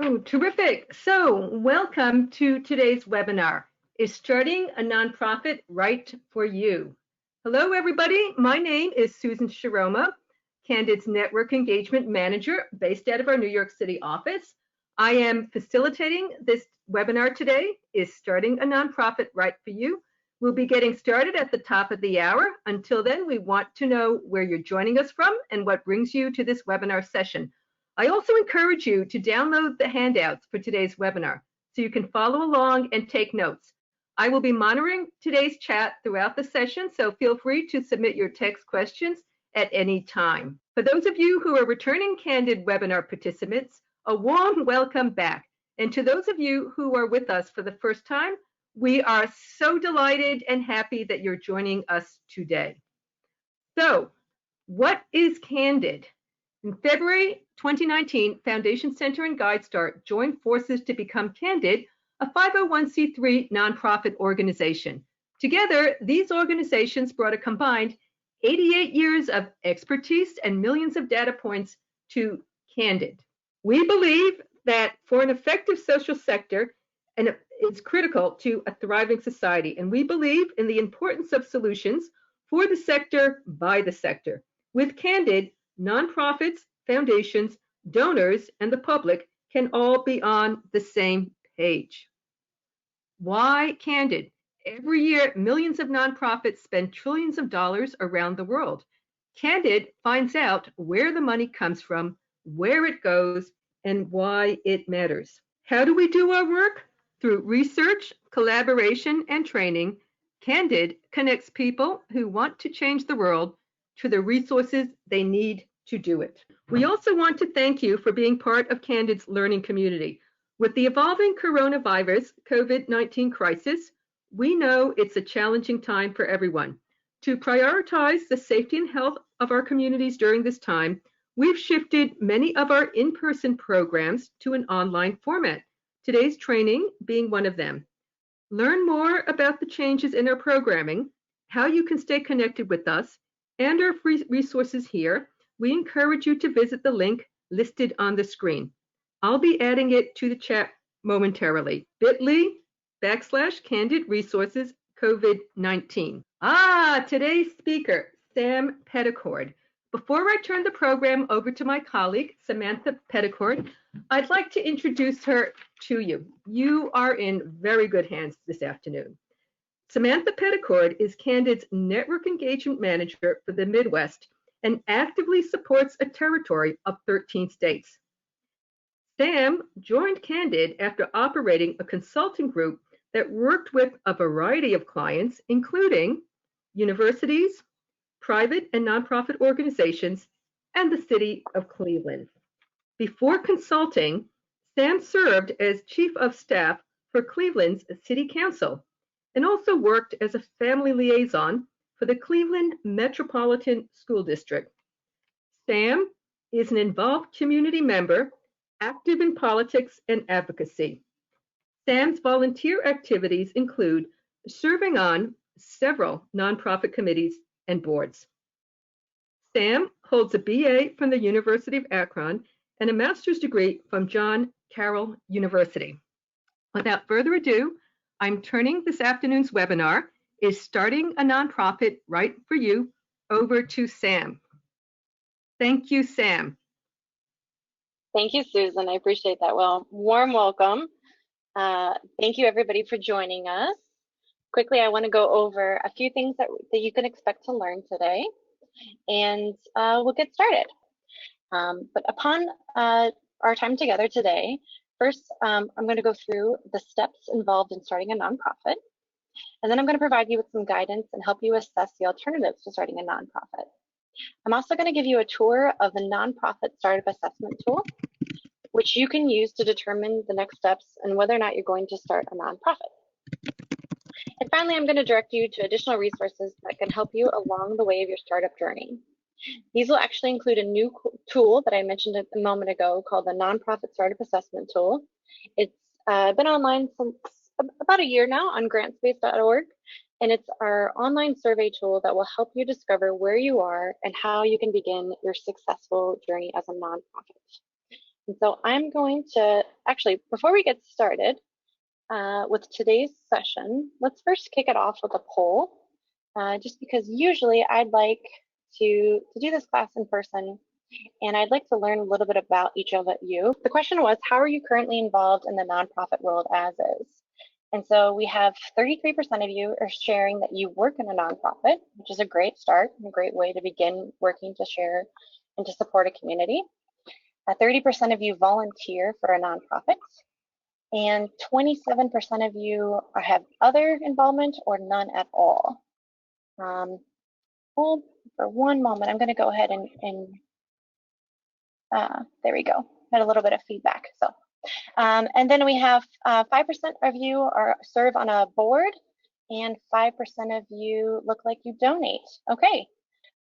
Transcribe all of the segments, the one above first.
Oh, terrific. So welcome to today's webinar, Is Starting a Nonprofit Right for You? Hello, everybody. My name is Susan Sharoma, Candid's Network Engagement Manager based out of our New York City office. I am facilitating this webinar today, Is Starting a Nonprofit Right for You? We'll be getting started at the top of the hour. Until then, we want to know where you're joining us from and what brings you to this webinar session. I also encourage you to download the handouts for today's webinar so you can follow along and take notes. I will be monitoring today's chat throughout the session, so feel free to submit your text questions at any time. For those of you who are returning Candid webinar participants, a warm welcome back. And to those of you who are with us for the first time, we are so delighted and happy that you're joining us today. So, what is Candid? In February 2019, Foundation Center and GuideStar joined forces to become Candid, a 501c3 nonprofit organization. Together, these organizations brought a combined 88 years of expertise and millions of data points to Candid. We believe that for an effective social sector, and it's critical to a thriving society, and we believe in the importance of solutions for the sector by the sector. With Candid, nonprofits, foundations, donors, and the public can all be on the same page. Why Candid? Every year, millions of nonprofits spend trillions of dollars around the world. Candid finds out where the money comes from, where it goes, and why it matters. How do we do our work? Through research, collaboration, and training, Candid connects people who want to change the world to the resources they need to do it. We also want to thank you for being part of Candid's learning community. With the evolving coronavirus COVID-19 crisis, we know it's a challenging time for everyone. To prioritize the safety and health of our communities during this time, we've shifted many of our in-person programs to an online format, today's training being one of them. Learn more about the changes in our programming, how you can stay connected with us, and our free resources here. We encourage you to visit the link listed on the screen. I'll be adding it to the chat momentarily. bit.ly/Candid Resources COVID-19. Today's speaker, Sam Petticord. Before I turn the program over to my colleague, Samantha Petticord, I'd like to introduce her to you. You are in very good hands this afternoon. Samantha Petticord is Candid's Network Engagement Manager for the Midwest and actively supports a territory of 13 states. Sam joined Candid after operating a consulting group that worked with a variety of clients, including universities, private and nonprofit organizations, and the city of Cleveland. Before consulting, Sam served as Chief of Staff for Cleveland's City Council and also worked as a family liaison for the Cleveland Metropolitan School District. Sam is an involved community member, active in politics and advocacy. Sam's volunteer activities include serving on several nonprofit committees and boards. Sam holds a BA from the University of Akron and a master's degree from John Carroll University. Without further ado, I'm turning this afternoon's webinar, Is Starting a Nonprofit Right for You, over to Sam. Thank you, Sam. Thank you, Susan. I appreciate that. Well, warm welcome. Thank you, everybody, for joining us. Quickly, I want to go over a few things that you can expect to learn today, and we'll get started. But upon our time together today, first, I'm going to go through the steps involved in starting a nonprofit, and then I'm going to provide you with some guidance and help you assess the alternatives to starting a nonprofit. I'm also going to give you a tour of the Nonprofit Startup Assessment Tool, which you can use to determine the next steps and whether or not you're going to start a nonprofit. And finally, I'm going to direct you to additional resources that can help you along the way of your startup journey. These will actually include a new tool that I mentioned a moment ago called the Nonprofit Startup Assessment Tool. It's been online since about a year now on grantspace.org, and it's our online survey tool that will help you discover where you are and how you can begin your successful journey as a nonprofit. And so I'm going to, actually, before we get started with today's session, let's first kick it off with a poll, just because usually I'd like to do this class in person, and I'd like to learn a little bit about each of you. The question was, how are you currently involved in the nonprofit world as is? And so we have 33% of you are sharing that you work in a nonprofit, which is a great start, a great way to begin working to share and to support a community. 30% of you volunteer for a nonprofit, and 27% of you have other involvement or none at all. Hold for one moment. I'm going to go ahead and there we go. Had a little bit of feedback. So, and then we have 5% of you serve on a board, and 5% of you look like you donate. Okay,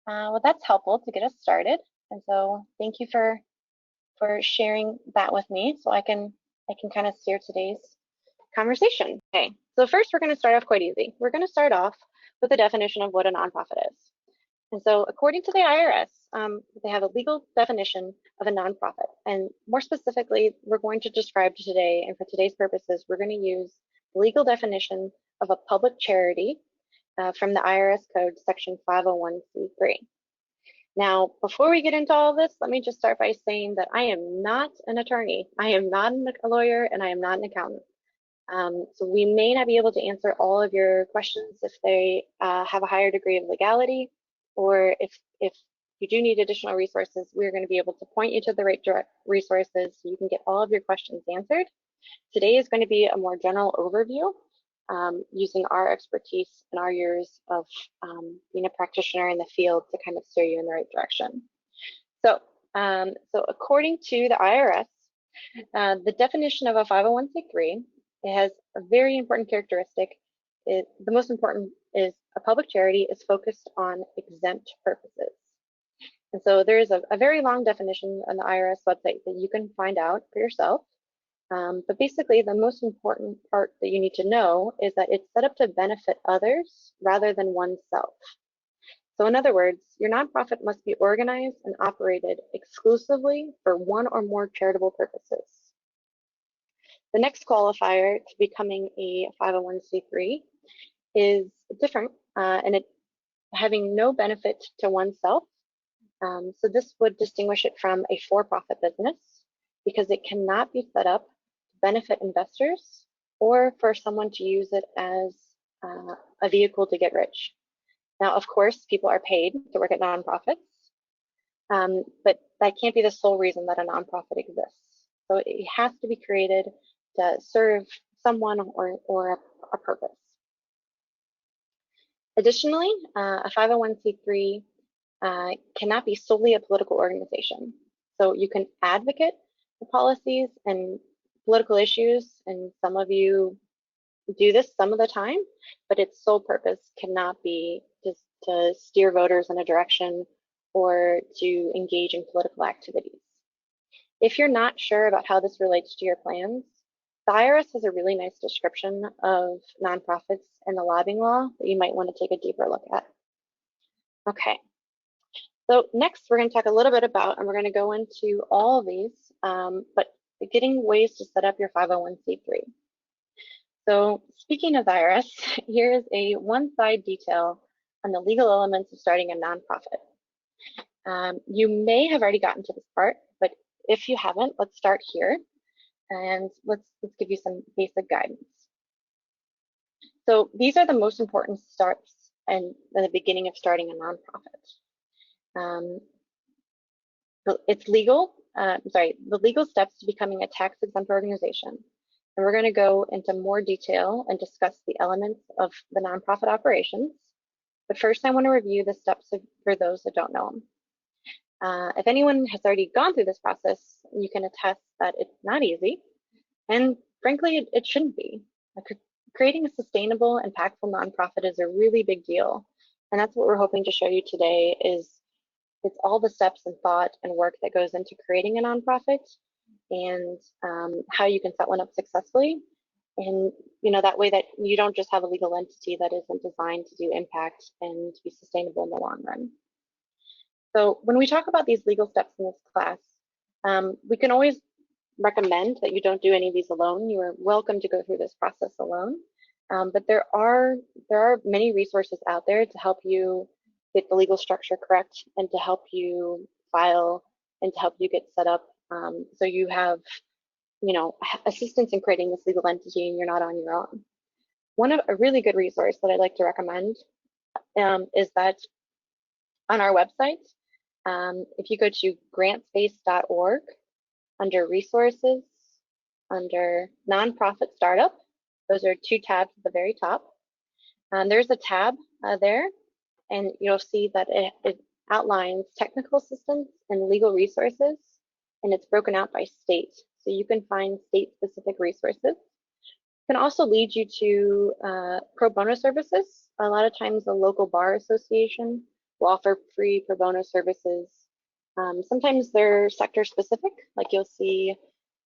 well, that's helpful to get us started. And so thank you for sharing that with me, so I can kind of steer today's conversation. Okay, so first we're going to start off quite easy. We're going to start off with a definition of what a nonprofit is. And so according to the IRS, they have a legal definition of a nonprofit. And more specifically, we're going to describe today, and for today's purposes, we're going to use the legal definition of a public charity from the IRS code section 501c3. Now, before we get into all this, let me just start by saying that I am not an attorney. I am not a lawyer, and I am not an accountant. So we may not be able to answer all of your questions if they have a higher degree of legality, or if you do need additional resources, we're going to be able to point you to the right resources so you can get all of your questions answered. Today is going to be a more general overview using our expertise and our years of being a practitioner in the field to kind of steer you in the right direction. So, so according to the IRS, the definition of a 501c3, it has a very important characteristic. The most important is a public charity is focused on exempt purposes. And so there is a very long definition on the IRS website that you can find out for yourself. But basically, the most important part that you need to know is that it's set up to benefit others rather than oneself. So in other words, your nonprofit must be organized and operated exclusively for one or more charitable purposes. The next qualifier to becoming a 501c3 is different, and it having no benefit to oneself. So this would distinguish it from a for-profit business because it cannot be set up to benefit investors or for someone to use it as a vehicle to get rich. Now, of course, people are paid to work at nonprofits, but that can't be the sole reason that a nonprofit exists. So it has to be created to serve someone or a purpose. Additionally, a 501c3 cannot be solely a political organization. So you can advocate for policies and political issues, and some of you do this some of the time, but its sole purpose cannot be just to steer voters in a direction or to engage in political activities. If you're not sure about how this relates to your plans, the IRS has a really nice description of nonprofits and the lobbying law that you might want to take a deeper look at. Okay, so next we're going to talk a little bit about, and we're going to go into all of these, but getting ways to set up your 501c3. So speaking of the IRS, here is a one-side detail on the legal elements of starting a nonprofit. You may have already gotten to this part, but if you haven't, let's start here. And let's give you some basic guidance. So these are the most important steps in the beginning of starting a nonprofit. It's legal, the legal steps to becoming a tax-exempt organization. And we're going to go into more detail and discuss the elements of the nonprofit operations. But first, I want to review the steps for those that don't know them. If anyone has already gone through this process, you can attest that it's not easy. And frankly, it shouldn't be. Creating a sustainable, impactful nonprofit is a really big deal. And that's what we're hoping to show you today is it's all the steps and thought and work that goes into creating a nonprofit and how you can set one up successfully. And that way that you don't just have a legal entity that isn't designed to do impact and to be sustainable in the long run. So when we talk about these legal steps in this class, we can always recommend that you don't do any of these alone. You are welcome to go through this process alone. But there are many resources out there to help you get the legal structure correct and to help you file and to help you get set up, so you have, assistance in creating this legal entity and you're not on your own. A really good resource that I'd like to recommend is that on our website, if you go to grantspace.org, under resources, under nonprofit startup, those are two tabs at the very top. There's a tab there, and you'll see that it outlines technical assistance and legal resources, and it's broken out by state. So you can find state-specific resources. It can also lead you to pro bono services. A lot of times the local bar association will offer free pro bono services. Sometimes they're sector specific, like you'll see,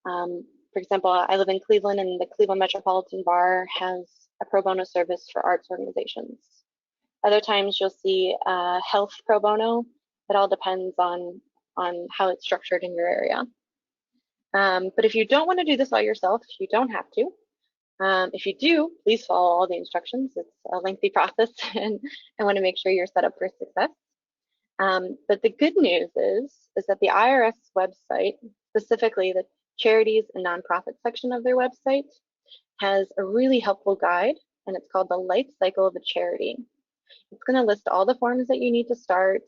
for example, I live in Cleveland and the Cleveland Metropolitan Bar has a pro bono service for arts organizations. Other times you'll see health pro bono. It all depends on how it's structured in your area. But if you don't want to do this all yourself, you don't have to. If you do, please follow all the instructions. It's a lengthy process and I want to make sure you're set up for success. But the good news is that the IRS website, specifically the charities and nonprofit section of their website, has a really helpful guide, and it's called the life cycle of a charity. It's going to list all the forms that you need to start.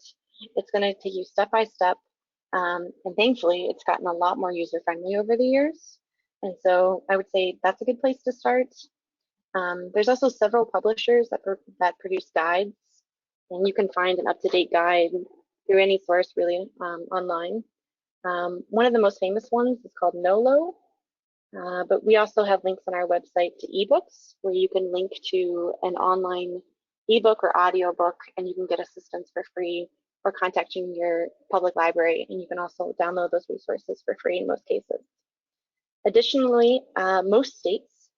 It's going to take you step by step. And thankfully, it's gotten a lot more user-friendly over the years. And so I would say that's a good place to start. There's also several publishers that produce guides, and you can find an up-to-date guide through any source really online. One of the most famous ones is called NOLO, but we also have links on our website to ebooks where you can link to an online ebook or audio book and you can get assistance for free, or contacting your public library, and you can also download those resources for free in most cases. Additionally, most states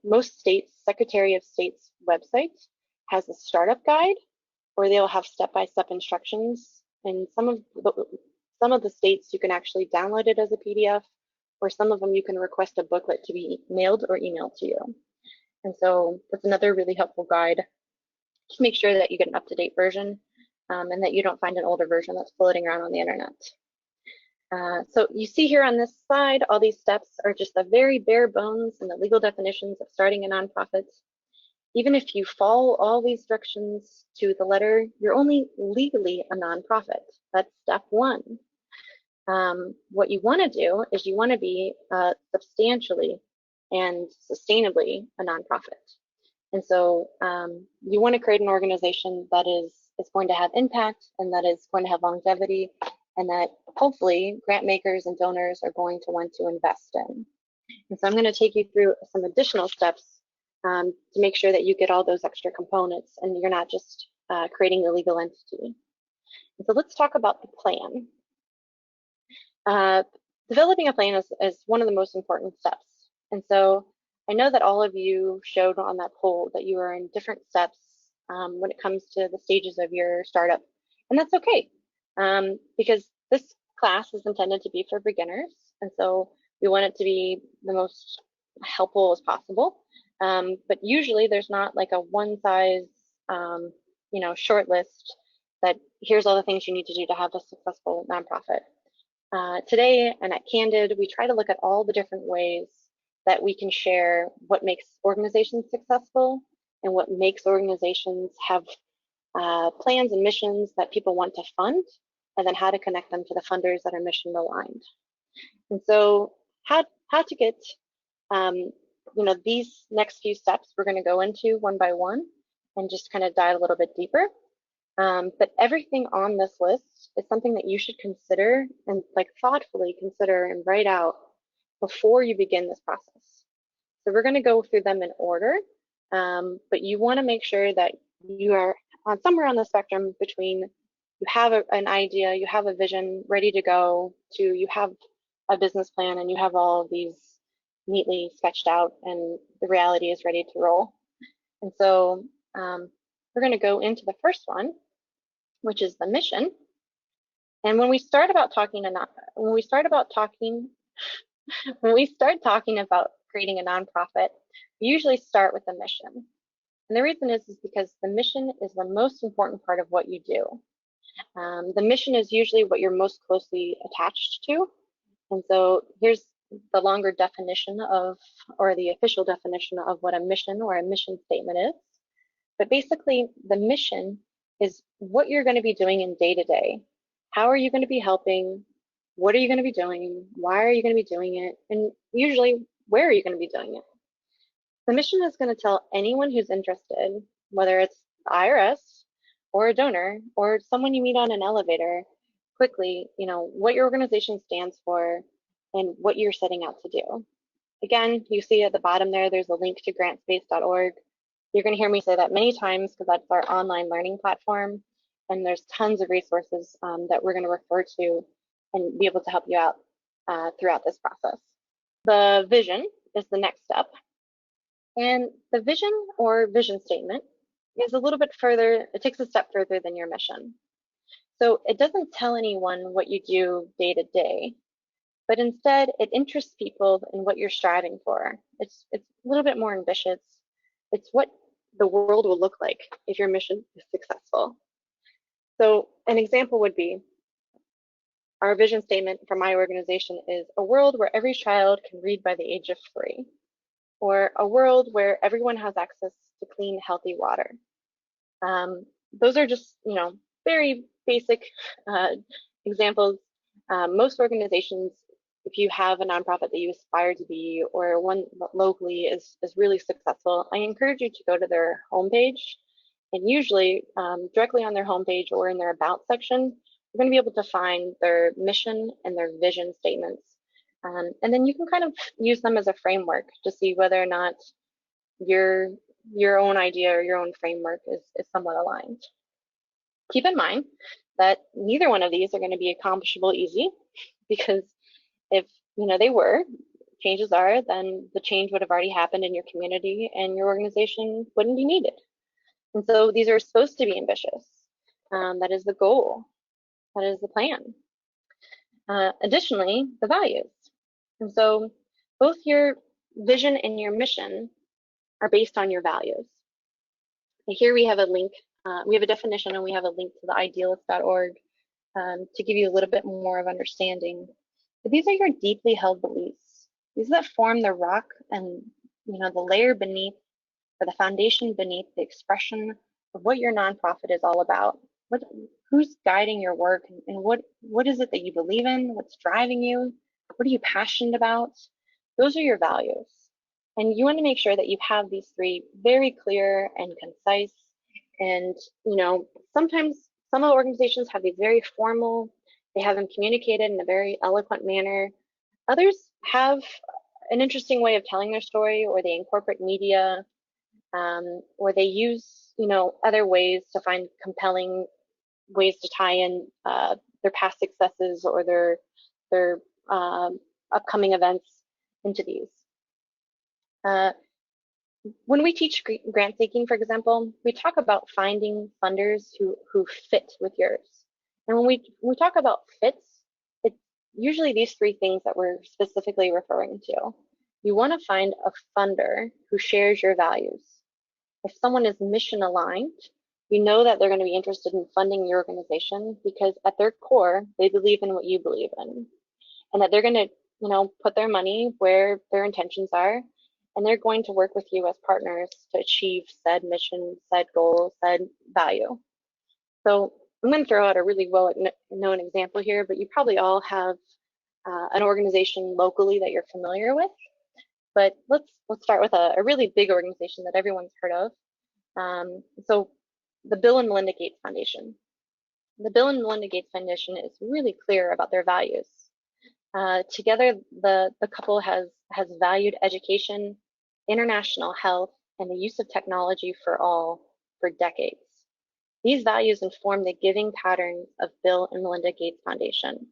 most states, Secretary of State's website has a startup guide where they'll have step-by-step instructions. And some of the states you can actually download it as a PDF, or some of them you can request a booklet to be mailed or emailed to you. And so that's another really helpful guide. Just make sure that you get an up-to-date version and that you don't find an older version that's floating around on the internet. So you see here on this slide, all these steps are just the very bare bones and the legal definitions of starting a nonprofit. Even if you follow all these directions to the letter, you're only legally a nonprofit. That's step one. What you want to do is you want to be substantially and sustainably a nonprofit. And so you want to create an organization that is going to have impact and that is going to have longevity, and that hopefully grant makers and donors are going to want to invest in. And so I'm going to take you through some additional steps to make sure that you get all those extra components and you're not just creating a legal entity. And so let's talk about the plan. Developing a plan is one of the most important steps. And so I know that all of you showed on that poll that you are in different steps when it comes to the stages of your startup. And that's okay, because this class is intended to be for beginners. And so we want it to be the most helpful as possible. But usually there's not like a one size, short list that here's all the things you need to do to have a successful nonprofit. Today and at Candid, we try to look at all the different ways that we can share what makes organizations successful and what makes organizations have plans and missions that people want to fund, and then how to connect them to the funders that are mission aligned. And so how to get these next few steps we're going to go into one by one and just kind of dive a little bit deeper. But everything on this list is something that you should consider and thoughtfully consider and write out before you begin this process. So we're going to go through them in order, but you want to make sure that you are on somewhere on the spectrum between you have an idea, you have a vision ready to go, to you have a business plan and you have all of these neatly sketched out and the reality is ready to roll. And so we're going to go into the first one, which is the mission. And when we start talking about creating a nonprofit, we usually start with the mission. And the reason is because the mission is the most important part of what you do. The mission is usually what you're most closely attached to. And so here's the longer definition of, or the official definition of what a mission or a mission statement is. But basically, the mission is what you're going to be doing in day to day. How are you going to be helping? What are you going to be doing? Why are you going to be doing it? And usually, where are you going to be doing it? The mission is going to tell anyone who's interested, whether it's the IRS or a donor or someone you meet on an elevator, quickly, what your organization stands for and what you're setting out to do. Again, you see at the bottom there's a link to grantspace.org. You're going to hear me say that many times because that's our online learning platform. And there's tons of resources that we're going to refer to and be able to help you out throughout this process. The vision is the next step. And the vision or vision statement is a little bit further, it takes a step further than your mission. So it doesn't tell anyone what you do day to day, but instead it interests people in what you're striving for. It's a little bit more ambitious. It's what the world will look like if your mission is successful. So an example would be, our vision statement for my organization is a world where every child can read by the age of 3, or a world where everyone has access to clean, healthy water. Those are just, very basic examples. Most organizations, if you have a nonprofit that you aspire to be, or one locally is really successful, I encourage you to go to their homepage. And usually, directly on their homepage or in their About section, you're going to be able to find their mission and their vision statements. And then you can kind of use them as a framework to see whether or not your own idea or your own framework is somewhat aligned. Keep in mind that neither one of these are going to be accomplishable easy, because if they were, chances are then the change would have already happened in your community and your organization wouldn't be needed. And so these are supposed to be ambitious. That is the goal. That is the plan. Additionally, the values. And so both your vision and your mission are based on your values. And here we have a link, we have a definition, and we have a link to the idealist.org to give you a little bit more of understanding. But these are your deeply held beliefs. These that form the rock and the layer beneath, or the foundation beneath the expression of what your nonprofit is all about. Who's guiding your work, and what is it that you believe in? What's driving you? What are you passionate about? Those are your values. And you want to make sure that you have these 3 very clear and concise. And, sometimes some of the organizations have these very formal, they have them communicated in a very eloquent manner. Others have an interesting way of telling their story, or they incorporate media, or they use, other ways to find compelling ways to tie in their past successes or their upcoming events into these. When we teach grant seeking, for example, we talk about finding funders who fit with yours. And when we talk about fits, it's usually these 3 things that we're specifically referring to. You want to find a funder who shares your values. If someone is mission aligned, you know that they're going to be interested in funding your organization because at their core, they believe in what you believe in, and that they're going to, put their money where their intentions are, and they're going to work with you as partners to achieve said mission, said goal, said value. So I'm going to throw out a really well-known example here, but you probably all have an organization locally that you're familiar with. But let's start with a really big organization that everyone's heard of. So the Bill and Melinda Gates Foundation. The Bill and Melinda Gates Foundation is really clear about their values. Together, the couple has valued education, international health, and the use of technology for all for decades. These values inform the giving patterns of Bill and Melinda Gates Foundation.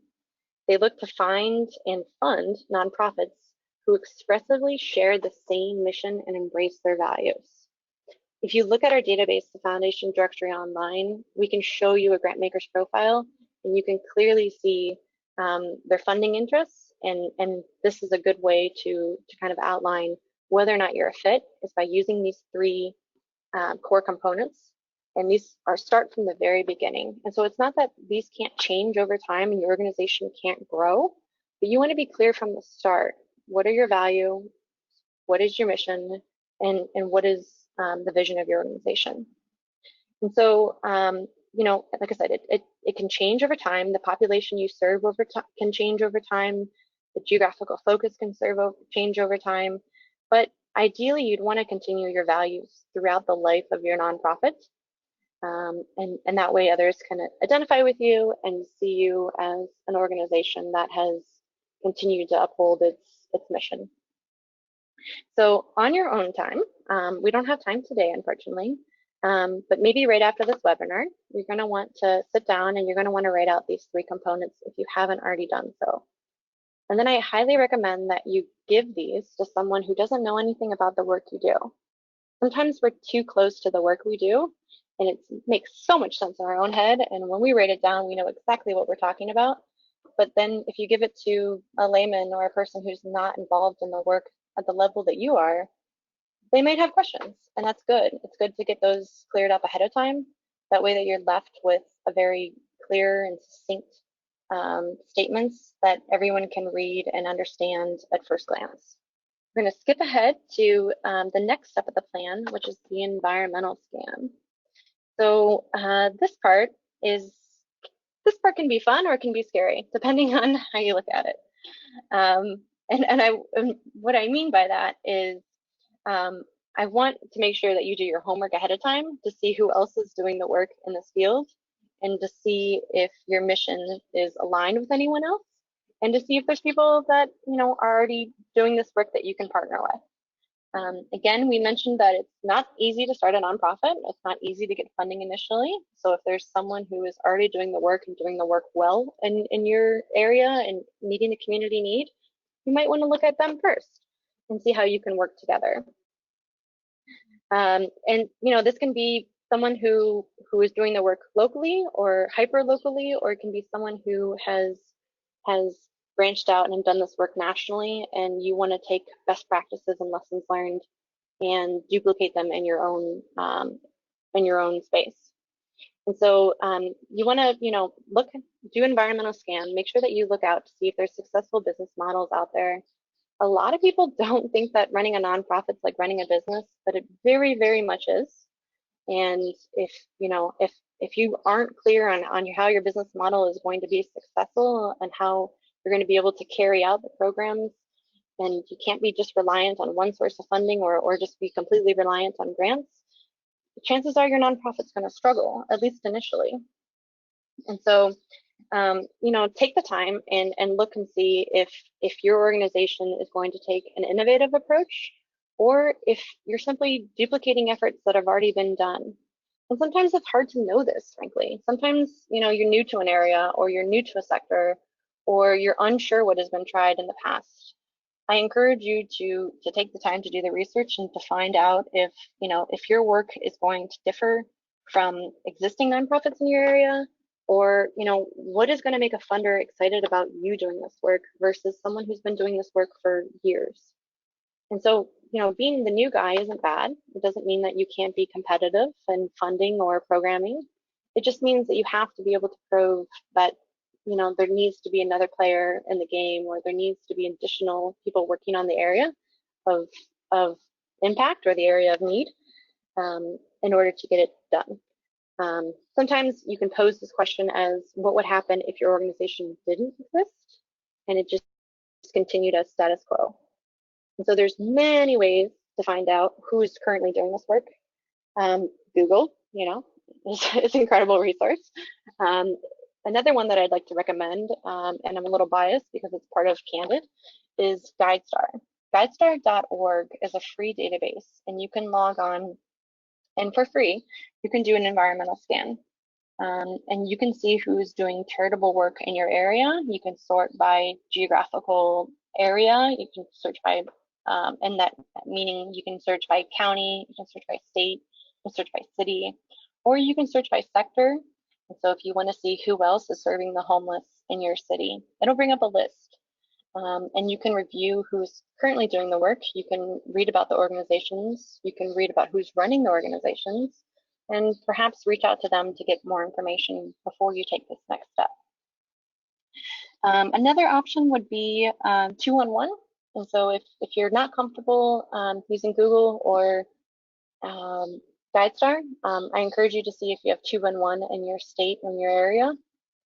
They look to find and fund nonprofits who expressively share the same mission and embrace their values. If you look at our database, the Foundation Directory online, we can show you a grant maker's profile, and you can clearly see their funding interests, and this is a good way to kind of outline whether or not you're a fit is by using these three core components. And these are start from the very beginning. And so it's not that these can't change over time and your organization can't grow, but you want to be clear from the start. What are your values? What is your mission? And what is the vision of your organization? And so, like I said, it can change over time. The population you serve over can change over time. The geographical focus can change over time. But ideally, you'd want to continue your values throughout the life of your nonprofit. And that way others can identify with you and see you as an organization that has continued to uphold its mission. So on your own time, we don't have time today, unfortunately, but maybe right after this webinar, you're going to want to sit down and you're going to want to write out these three components if you haven't already done so. And then I highly recommend that you give these to someone who doesn't know anything about the work you do. Sometimes we're too close to the work we do, and it makes so much sense in our own head. And when we write it down, we know exactly what we're talking about. But then if you give it to a layman or a person who's not involved in the work at the level that you are, they might have questions, and that's good. It's good to get those cleared up ahead of time. That way that you're left with a very clear and succinct statements that everyone can read and understand at first glance. We're going to skip ahead to the next step of the plan, which is the environmental scan. So this part can be fun or it can be scary, depending on how you look at it. And what I mean by that is I want to make sure that you do your homework ahead of time to see who else is doing the work in this field, and to see if your mission is aligned with anyone else, and to see if there's people that are already doing this work that you can partner with. Again, we mentioned that it's not easy to start a nonprofit. It's not easy to get funding initially. So if there's someone who is already doing the work and doing the work well in your area and meeting the community need, you might want to look at them first and see how you can work together. And this can be someone who is doing the work locally or hyper locally, or it can be someone who has branched out and done this work nationally, and you want to take best practices and lessons learned and duplicate them in your own space. And so you want to do environmental scan, make sure that you look out to see if there's successful business models out there. A lot of people don't think that running a nonprofit is like running a business, but it very, very much is. And if you aren't clear on how your business model is going to be successful and how you're going to be able to carry out the programs, and you can't be just reliant on one source of funding or just be completely reliant on grants, chances are your nonprofit's going to struggle, at least initially. And so take the time and look and see if your organization is going to take an innovative approach, or if you're simply duplicating efforts that have already been done. And sometimes it's hard to know this, frankly. Sometimes, you're new to an area, or you're new to a sector, or you're unsure what has been tried in the past. I encourage you to take the time to do the research and to find out if your work is going to differ from existing nonprofits in your area, or what is going to make a funder excited about you doing this work versus someone who's been doing this work for years. And so being the new guy isn't bad. It doesn't mean that you can't be competitive in funding or programming. It just means that you have to be able to prove that there needs to be another player in the game, or there needs to be additional people working on the area of impact or the area of need in order to get it done. Sometimes you can pose this question as, what would happen if your organization didn't exist and it just continued as status quo? And so there's many ways to find out who is currently doing this work. Google, is an incredible resource. Another one that I'd like to recommend, and I'm a little biased because it's part of Candid, is GuideStar. GuideStar.org is a free database, and you can log on, and for free, you can do an environmental scan. And you can see who's doing charitable work in your area. You can sort by geographical area. You can search by, and that meaning you can search by county, you can search by state, you can search by city, or you can search by sector. And so if you want to see who else is serving the homeless in your city, it'll bring up a list. And you can review who's currently doing the work. You can read about the organizations. You can read about who's running the organizations, and perhaps reach out to them to get more information before you take this next step. Another option would be 211. And so if you're not comfortable using Google or GuideStar, I encourage you to see if you have 211 in your state, in your area.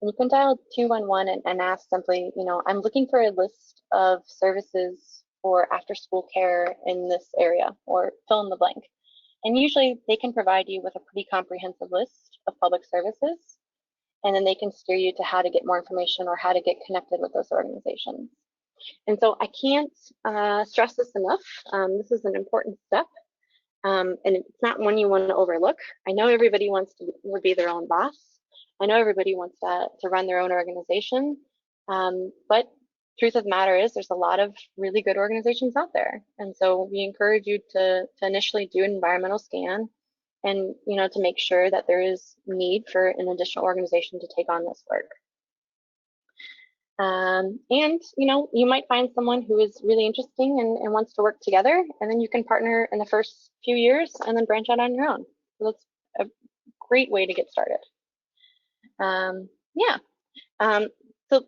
And you can dial 211 and ask simply, I'm looking for a list of services for after school care in this area, or fill in the blank. And usually they can provide you with a pretty comprehensive list of public services, and then they can steer you to how to get more information or how to get connected with those organizations. And so I can't stress this enough. This is an important step. And it's not one you want to overlook. I know everybody would be their own boss. I know everybody wants to run their own organization. But truth of the matter is there's a lot of really good organizations out there. And so we encourage you to initially do an environmental scan and, to make sure that there is need for an additional organization to take on this work. And, you might find someone who is really interesting and wants to work together, and then you can partner in the first few years and then branch out on your own. So that's a great way to get started. So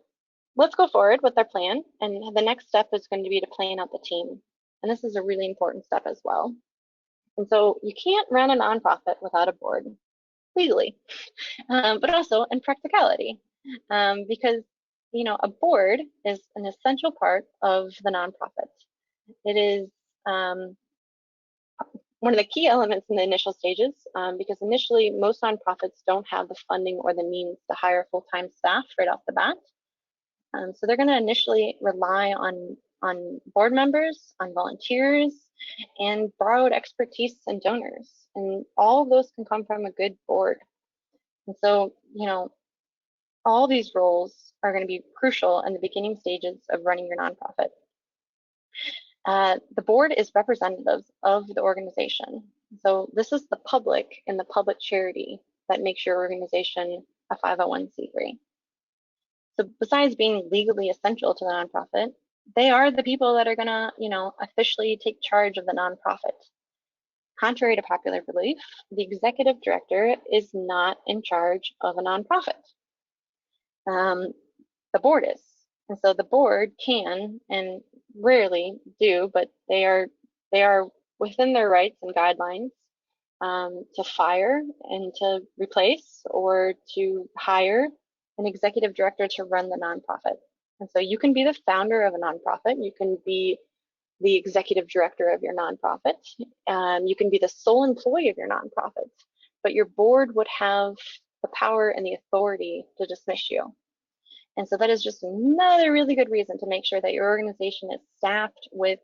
let's go forward with our plan. And the next step is going to be to plan out the team. And this is a really important step as well. And so you can't run a nonprofit without a board, legally, but also in practicality, because a board is an essential part of the nonprofit. It is one of the key elements in the initial stages, because initially most nonprofits don't have the funding or the means to hire full-time staff right off the bat. So they're going to initially rely on board members, on volunteers, and borrowed expertise and donors. And all of those can come from a good board. And so, all these roles are going to be crucial in the beginning stages of running your nonprofit. The board is representatives of the organization. So this is the public and the public charity that makes your organization a 501c3. So besides being legally essential to the nonprofit, they are the people that are going to, officially take charge of the nonprofit. Contrary to popular belief, the executive director is not in charge of a nonprofit. The board is. And so the board can, and rarely do, but they are within their rights and guidelines to fire and to replace or to hire an executive director to run the nonprofit. And so you can be the founder of a nonprofit. You can be the executive director of your nonprofit. You can be the sole employee of your nonprofit, but your board would have the power and the authority to dismiss you. And so that is just another really good reason to make sure that your organization is staffed with,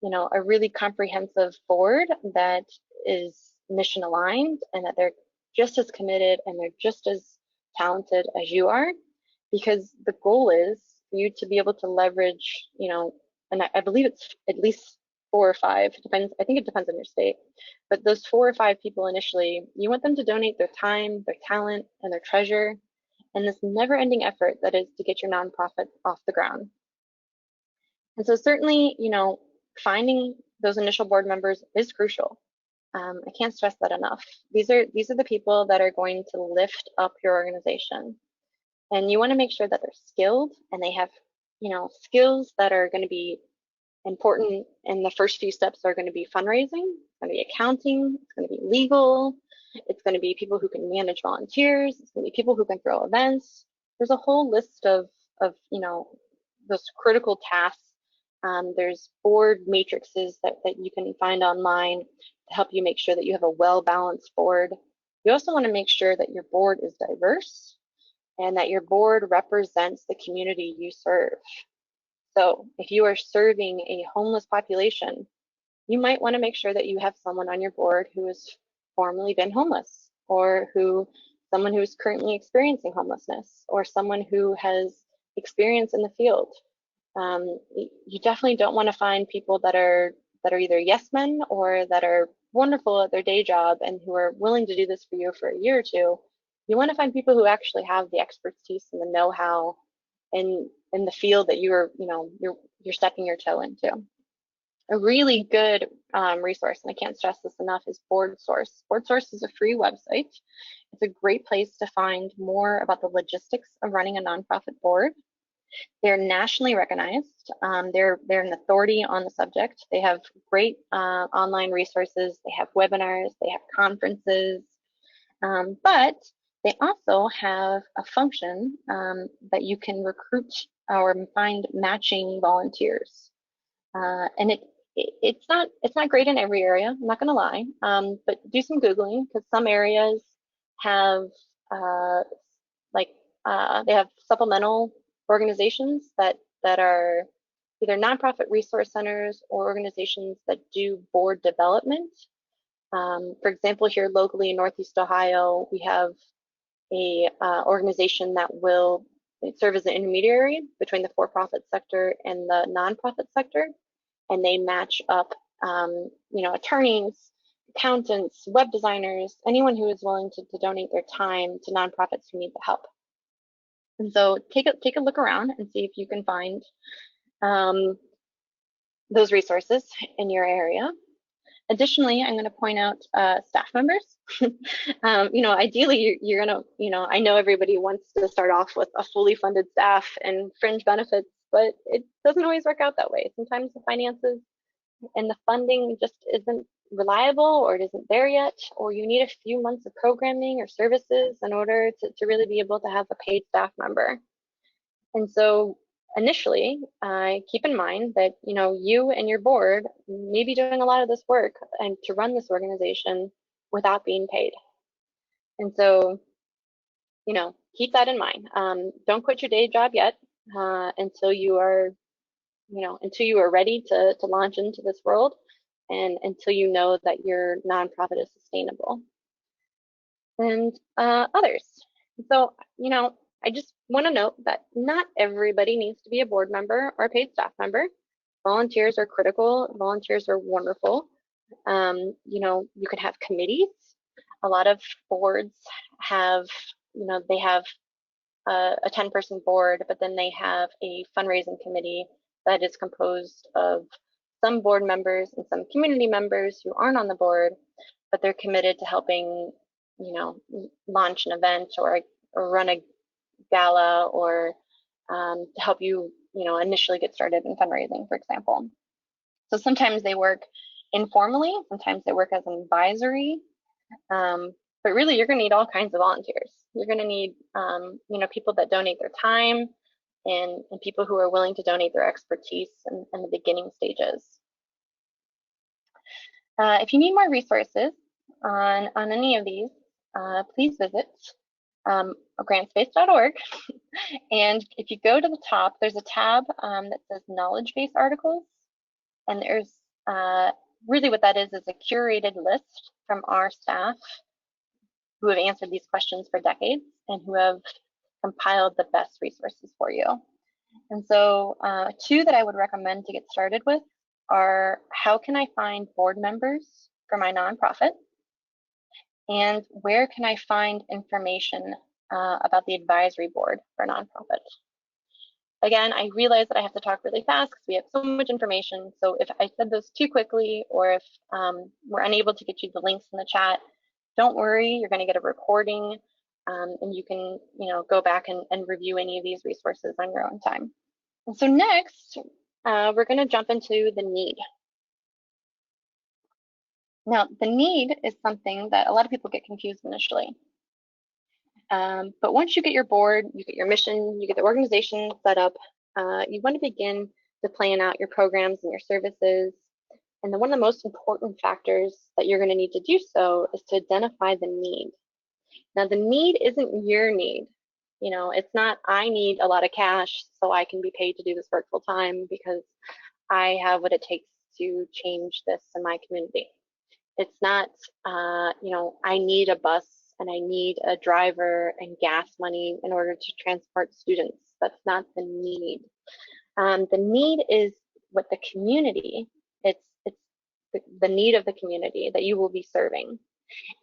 a really comprehensive board that is mission aligned, and that they're just as committed and they're just as talented as you are, because the goal is for you to be able to leverage, and I believe it's at least 4 or 5, I think it depends on your state, but those 4 or 5 people initially, you want them to donate their time, their talent, and their treasure, and this never-ending effort that is to get your nonprofit off the ground. And so certainly, finding those initial board members is crucial. I can't stress that enough. These are the people that are going to lift up your organization. And you want to make sure that they're skilled and they have, skills that are going to be important. And the first few steps are going to be fundraising, it's going to be accounting, it's going to be legal, it's going to be people who can manage volunteers, it's going to be people who can throw events. There's a whole list of those critical tasks. There's board matrices that you can find online to help you make sure that you have a well-balanced board. You also want to make sure that your board is diverse and that your board represents the community you serve. So if you are serving a homeless population, you might want to make sure that you have someone on your board who has formerly been homeless, or someone who is currently experiencing homelessness, or someone who has experience in the field. You definitely don't want to find people that are either yes men or that are wonderful at their day job and who are willing to do this for you for a year or two, You want to find people who actually have the expertise and the know-how in the field that you're stepping your toe into. A really good resource, and I can't stress this enough, is BoardSource. BoardSource is a free website. It's a great place to find more about the logistics of running a nonprofit board. They're nationally recognized. They're an authority on the subject. They have great online resources. They have webinars. They have conferences. But they also have a function that you can recruit or find matching volunteers. And it's not great in every area, I'm not going to lie, but do some Googling, because some areas have they have supplemental organizations that are either nonprofit resource centers or organizations that do board development. For example, here locally in Northeast Ohio, we have a organization that will serve as an intermediary between the for-profit sector and the nonprofit sector, and they match up attorneys, accountants, web designers, anyone who is willing to donate their time to nonprofits who need the help. And so take a look around and see if you can find those resources in your area. Additionally, I'm going to point out staff members. Ideally, you're going to, I know everybody wants to start off with a fully funded staff and fringe benefits, but it doesn't always work out that way. Sometimes the finances and the funding just isn't reliable, or it isn't there yet, or you need a few months of programming or services in order to really be able to have a paid staff member. And so initially, keep in mind that you and your board may be doing a lot of this work and to run this organization without being paid. And so, keep that in mind. Don't quit your day job yet until you are ready to launch into this world, and until you know that your nonprofit is sustainable. And others. So, I just want to note that not everybody needs to be a board member or a paid staff member. Volunteers are critical. Volunteers are wonderful. You could have committees. A lot of boards have, they have a 10-person board, but then they have a fundraising committee that is composed of some board members and some community members who aren't on the board, but they're committed to helping, launch an event or run a gala, or to help you, initially get started in fundraising, for example. So sometimes they work informally, sometimes they work as an advisory, but really you're going to need all kinds of volunteers. You're going to need, people that donate their time, and people who are willing to donate their expertise in the beginning stages. If you need more resources on any of these, please visit grantspace.org. And if you go to the top, there's a tab that says knowledge base articles. And there's really what that is a curated list from our staff who have answered these questions for decades and who have compiled the best resources for you. And so two that I would recommend to get started with are, how can I find board members for my nonprofit? And where can I find information about the advisory board for a nonprofit? Again, I realize that I have to talk really fast because we have so much information. So if I said those too quickly, or if we're unable to get you the links in the chat, don't worry, you're going to get a recording, and you can go back and review any of these resources on your own time. And so next, we're going to jump into the need. Now, the need is something that a lot of people get confused initially. But once you get your board, you get your mission, you get the organization set up, you want to begin to plan out your programs and your services. And one of the most important factors that you're going to need to do so is to identify the need. Now, the need isn't your need. It's not, I need a lot of cash so I can be paid to do this work full time because I have what it takes to change this in my community. It's not, I need a bus and I need a driver and gas money in order to transport students. That's not the need. The need is what the community, it's the need of the community that you will be serving.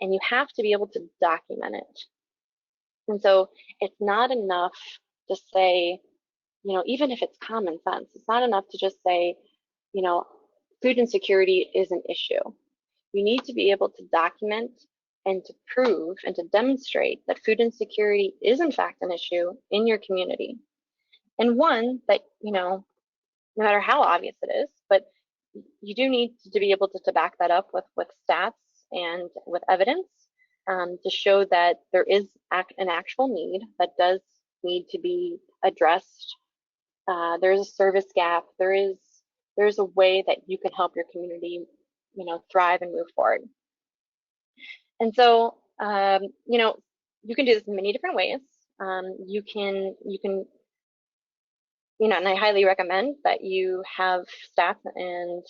And you have to be able to document it. And so it's not enough to say, even if it's common sense, it's not enough to just say, you know, food insecurity is an issue. You need to be able to document and to prove and to demonstrate that food insecurity is in fact an issue in your community. And one that, no matter how obvious it is, but you do need to be able to back that up with stats and with evidence to show that there is an actual need that does need to be addressed. There's a service gap. There's a way that you can help your community, thrive and move forward. And so, you can do this in many different ways. You can, and I highly recommend that you have stats and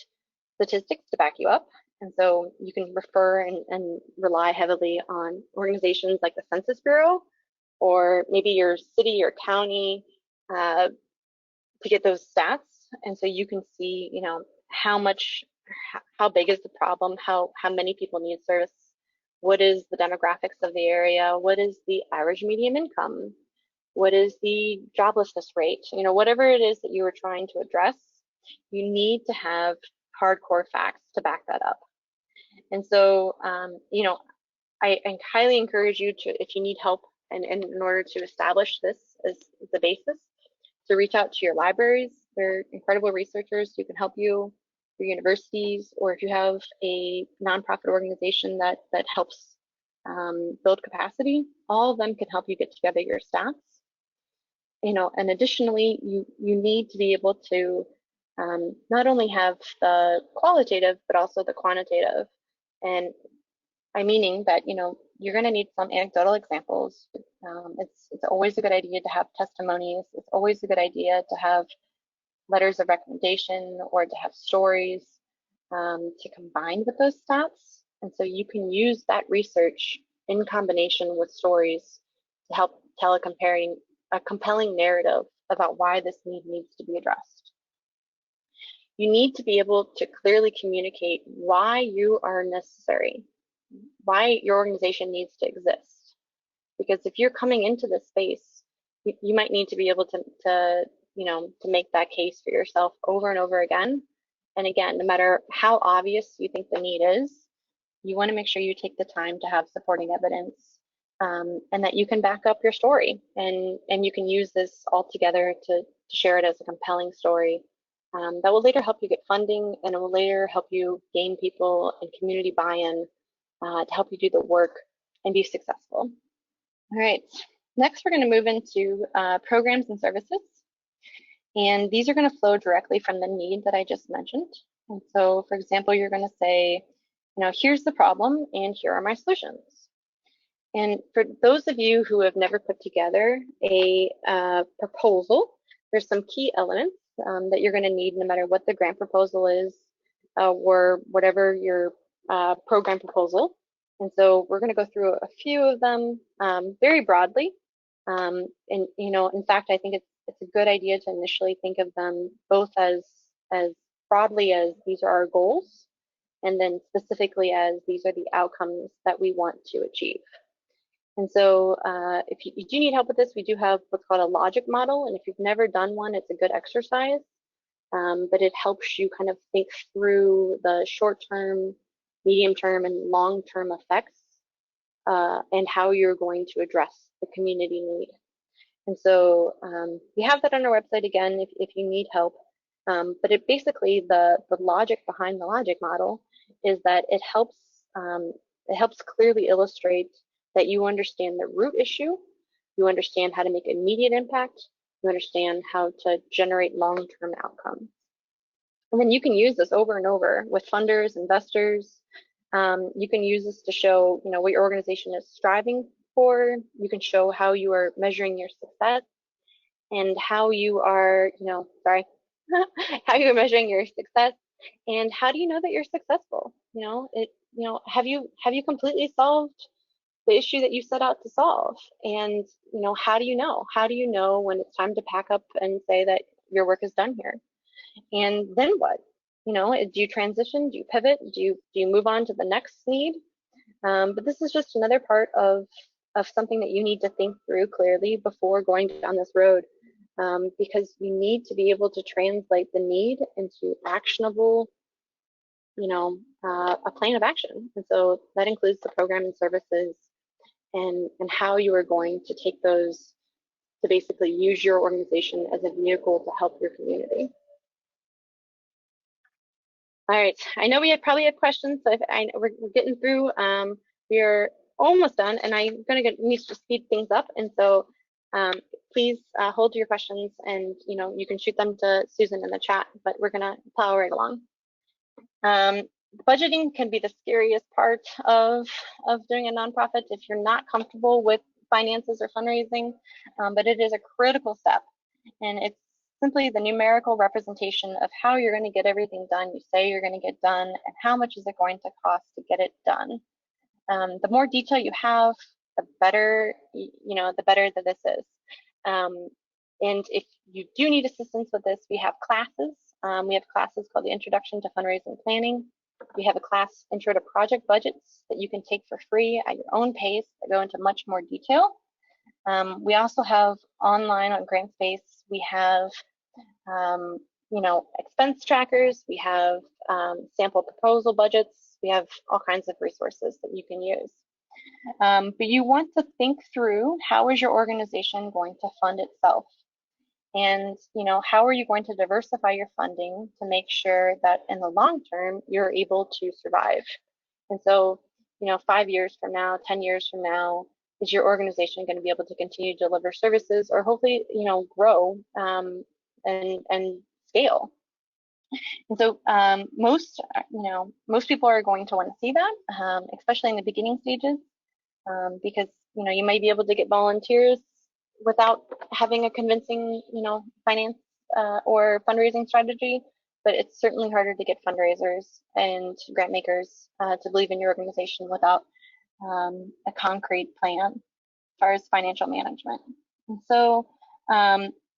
statistics to back you up. And so you can refer and rely heavily on organizations like the Census Bureau, or maybe your city or county to get those stats. And so you can see, how big is the problem, how many people need service, what is the demographics of the area, what is the average median income, what is the joblessness rate, whatever it is that you are trying to address, you need to have hardcore facts to back that up. And so, I highly encourage you to, if you need help and in order to establish this as the basis, to reach out to your libraries. They're incredible researchers who can help you, your universities, or if you have a nonprofit organization that helps build capacity, all of them can help you get together your stats. And additionally, you need to be able to not only have the qualitative, but also the quantitative. And I'm meaning that, you're going to need some anecdotal examples. It's always a good idea to have testimonies. It's always a good idea to have letters of recommendation or to have stories to combine with those stats. And so you can use that research in combination with stories to help tell a compelling narrative about why this need needs to be addressed. You need to be able to clearly communicate why you are necessary, why your organization needs to exist. Because if you're coming into this space, you might need to be able to make that case for yourself over and over again. And again, no matter how obvious you think the need is, you want to make sure you take the time to have supporting evidence and that you can back up your story. And you can use this all together to share it as a compelling story that will later help you get funding, and it will later help you gain people and community buy-in to help you do the work and be successful. All right, next we're going to move into programs and services. And these are going to flow directly from the need that I just mentioned. And so, for example, you're going to say, here's the problem and here are my solutions. And for those of you who have never put together a proposal, there's some key elements that you're going to need no matter what the grant proposal is or whatever your program proposal. And so we're going to go through a few of them very broadly. And, in fact, I think it's a good idea to initially think of them both as broadly as these are our goals, and then specifically as these are the outcomes that we want to achieve. And so if you do need help with this, we do have what's called a logic model. And if you've never done one, it's a good exercise. But it helps you kind of think through the short-term, medium-term, and long-term effects and how you're going to address the community need. And so we have that on our website again if you need help. But it basically, the logic behind the logic model is that it helps clearly illustrate that you understand the root issue, you understand how to make immediate impact, you understand how to generate long-term outcomes. And then you can use this over and over with funders, investors. You can use this to show, what your organization is striving for. You can show how you are measuring your success and how you are, how you're measuring your success, and how do you know that you're successful? Have you completely solved the issue that you set out to solve? And how do you know? How do you know when it's time to pack up and say that your work is done here? And then what? Do you transition? Do you pivot? Do you move on to the next need? But this is just another part of of something that you need to think through clearly before going down this road, because you need to be able to translate the need into actionable, a plan of action. And so that includes the program and services and how you are going to take those to basically use your organization as a vehicle to help your community. All right, I know we probably have questions, so we're getting through. We're almost done, and I'm going to need to speed things up. And so please hold your questions, and you can shoot them to Susan in the chat, but we're going to plow right along. Budgeting can be the scariest part of doing a nonprofit if you're not comfortable with finances or fundraising, but it is a critical step, and it's simply the numerical representation of how you're going to get everything done you say you're going to get done, and how much is it going to cost to get it done. The more detail you have, the better, the better that this is. And if you do need assistance with this, we have classes. We have classes called the Introduction to Fundraising Planning. We have a class, Intro to Project Budgets, that you can take for free at your own pace that go into much more detail. We also have online on GrantSpace, we have expense trackers, we have sample proposal budgets, we have all kinds of resources that you can use. But you want to think through, how is your organization going to fund itself? And how are you going to diversify your funding to make sure that in the long term you're able to survive? And so 5 years from now, 10 years from now, is your organization going to be able to continue to deliver services, or hopefully grow and scale? And so most people are going to want to see that, especially in the beginning stages, because you might be able to get volunteers without having a convincing finance or fundraising strategy, but it's certainly harder to get fundraisers and grant makers to believe in your organization without a concrete plan as far as financial management. And so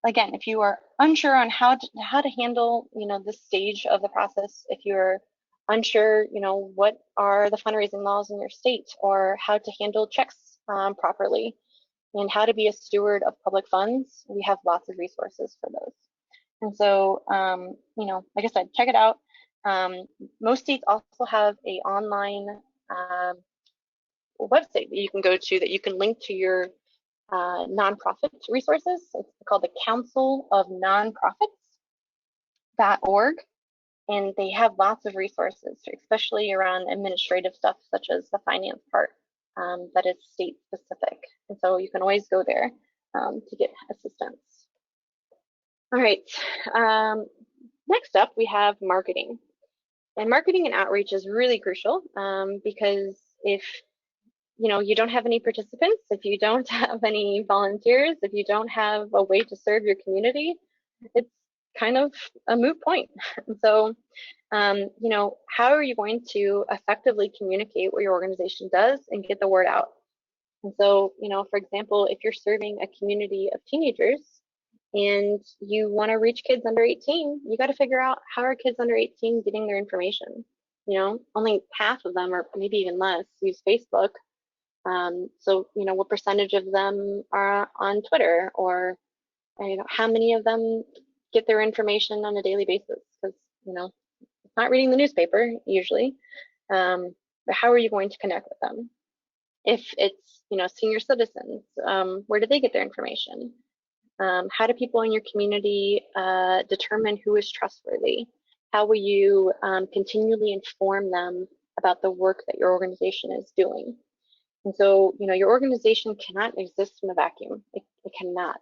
again, if you are unsure on how to handle this stage of the process, if you're unsure what are the fundraising laws in your state, or how to handle checks properly, and how to be a steward of public funds, we have lots of resources for those. And so like I said, check it out. Most states also have a online website that you can go to, that you can link to your nonprofit resources. It's called the Council of Nonprofits.org, and they have lots of resources, especially around administrative stuff such as the finance part that is state specific. And so you can always go there to get assistance. All right, next up we have marketing. And marketing and outreach is really crucial because if you don't have any participants, if you don't have any volunteers, if you don't have a way to serve your community, it's kind of a moot point. So, how are you going to effectively communicate what your organization does and get the word out? And so, for example, if you're serving a community of teenagers and you want to reach kids under 18, you got to figure out, how are kids under 18 getting their information? Only half of them, or maybe even less, use Facebook. So, what percentage of them are on Twitter, or how many of them get their information on a daily basis? Because it's not reading the newspaper usually. But how are you going to connect with them? If it's senior citizens, where do they get their information? How do people in your community determine who is trustworthy? How will you continually inform them about the work that your organization is doing? And so, your organization cannot exist in a vacuum. It cannot.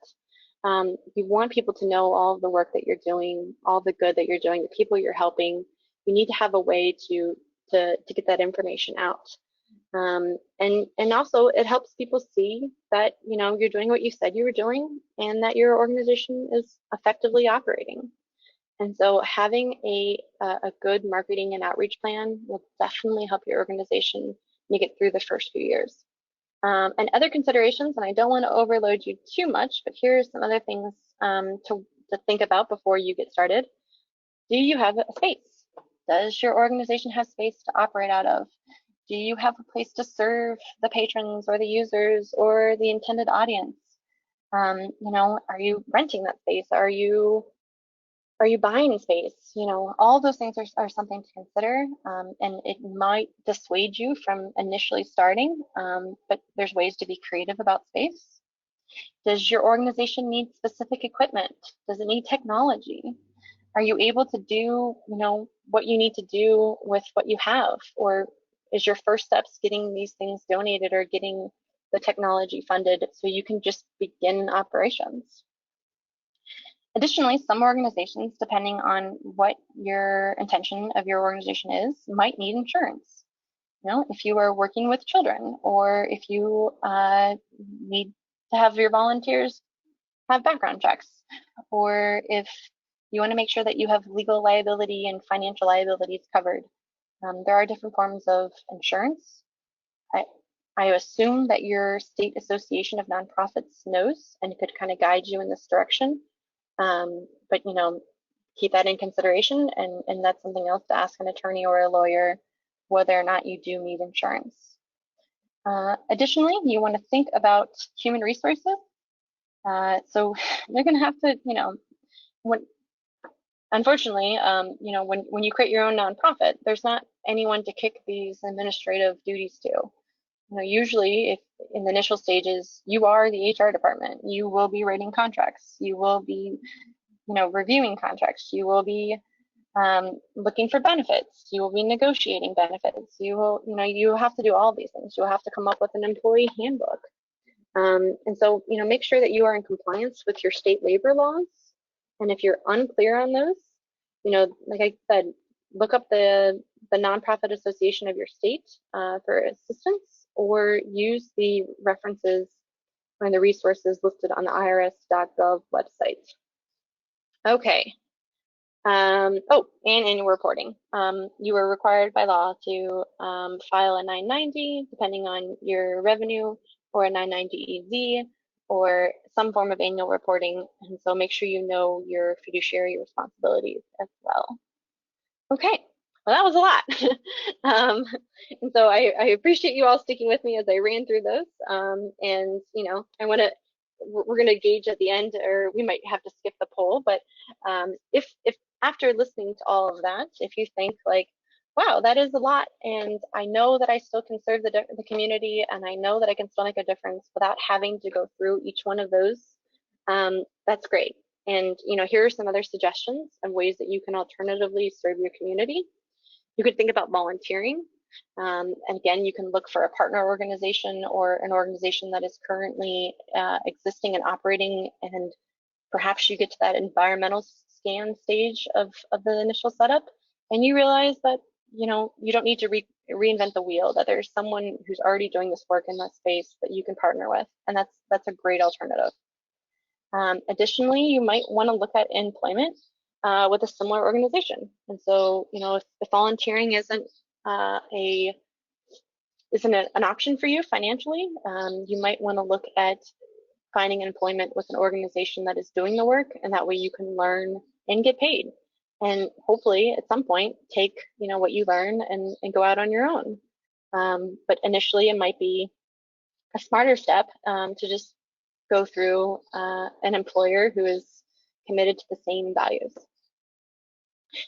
You want people to know all of the work that you're doing, all the good that you're doing, the people you're helping. You need to have a way to get that information out. And also, it helps people see that you're doing what you said you were doing, and that your organization is effectively operating. And so, having a good marketing and outreach plan will definitely help your organization make it through the first few years. And other considerations, and I don't want to overload you too much, but here's some other things to think about before you get started. Do you have a space? Does your organization have space to operate out of? Do you have a place to serve the patrons or the users or the intended audience? Are you renting that space? Are you buying space? All those things are something to consider, and it might dissuade you from initially starting, but there's ways to be creative about space. Does your organization need specific equipment? Does it need technology? Are you able to do, what you need to do with what you have? Or is your first steps getting these things donated or getting the technology funded so you can just begin operations? Additionally, some organizations, depending on what your intention of your organization is, might need insurance. If you are working with children, or if you need to have your volunteers have background checks, or if you want to make sure that you have legal liability and financial liabilities covered. There are different forms of insurance. I assume that your state association of nonprofits knows and could kind of guide you in this direction. But keep that in consideration, and that's something else to ask an attorney or a lawyer, whether or not you do need insurance. Additionally, you want to think about human resources. So you're going to have to, unfortunately, when you create your own nonprofit, there's not anyone to kick these administrative duties to. Usually, if in the initial stages, you are the HR department. You will be writing contracts. You will be, reviewing contracts. You will be looking for benefits. You will be negotiating benefits. You will, you have to do all these things. You'll have to come up with an employee handbook. And so, make sure that you are in compliance with your state labor laws. And if you're unclear on those, like I said, look up the nonprofit association of your state for assistance, or use the references and the resources listed on the irs.gov website. Okay. And annual reporting. You are required by law to file a 990, depending on your revenue, or a 990 EZ, or some form of annual reporting. And so make sure you know your fiduciary responsibilities as well. Okay, well, that was a lot. And so I appreciate you all sticking with me as I ran through those. And, we're going to gauge at the end, or we might have to skip the poll. But if after listening to all of that, if you think like, wow, that is a lot, and I know that I still can serve the community, and I know that I can still make a difference without having to go through each one of those, that's great. And here are some other suggestions of ways that you can alternatively serve your community. You could think about volunteering. And again, you can look for a partner organization or an organization that is currently existing and operating, and perhaps you get to that environmental scan stage of the initial setup, and you realize that you don't need to reinvent the wheel, that there's someone who's already doing this work in that space that you can partner with, and that's a great alternative. Additionally, you might want to look at employment with a similar organization. And so, if volunteering isn't an option for you financially, you might want to look at finding employment with an organization that is doing the work, and that way you can learn and get paid, and hopefully at some point take what you learn and go out on your own. But initially, it might be a smarter step to just go through an employer who is committed to the same values.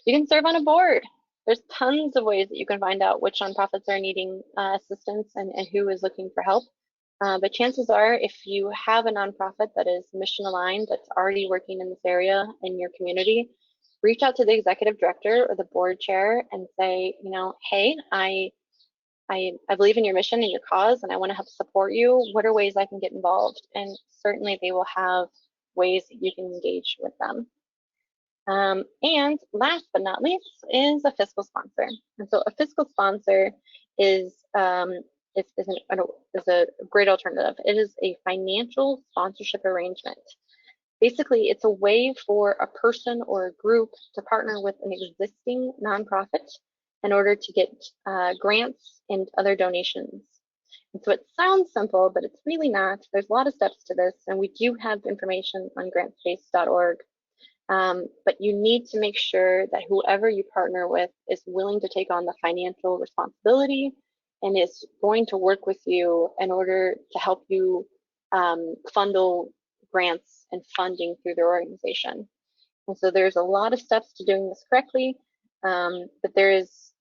You can serve on a board. There's tons of ways that you can find out which nonprofits are needing assistance and who is looking for help. But chances are, if you have a nonprofit that is mission aligned, that's already working in this area in your community, reach out to the executive director or the board chair and say, hey, I believe in your mission and your cause, and I want to help support you. What are ways I can get involved? And certainly they will have ways that you can engage with them. And last but not least is a fiscal sponsor. And so a fiscal sponsor is a great alternative. It is a financial sponsorship arrangement. Basically, it's a way for a person or a group to partner with an existing nonprofit in order to get grants and other donations. And so it sounds simple, but it's really not. There's a lot of steps to this, and we do have information on grantspace.org. But you need to make sure that whoever you partner with is willing to take on the financial responsibility and is going to work with you in order to help you fundle grants and funding through their organization. And so there's a lot of steps to doing this correctly, but there's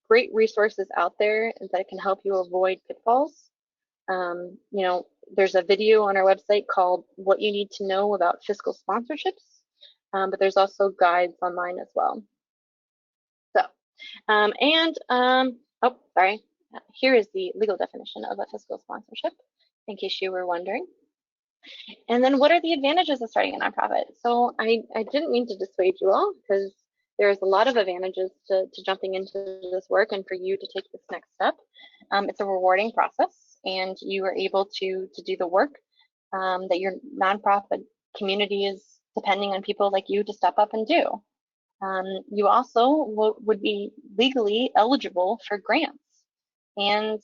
great resources out there that can help you avoid pitfalls. You know, there's a video on our website called "What You Need to Know About Fiscal Sponsorships," but there's also guides online as well. So, oh, sorry. Here is the legal definition of a fiscal sponsorship, in case you were wondering. And then what are the advantages of starting a nonprofit? So I didn't mean to dissuade you all, because there's a lot of advantages to jumping into this work and for you to take this next step. It's a rewarding process, and you are able to do the work that your nonprofit community is depending on people like you to step up and do. You also would be legally eligible for grants, and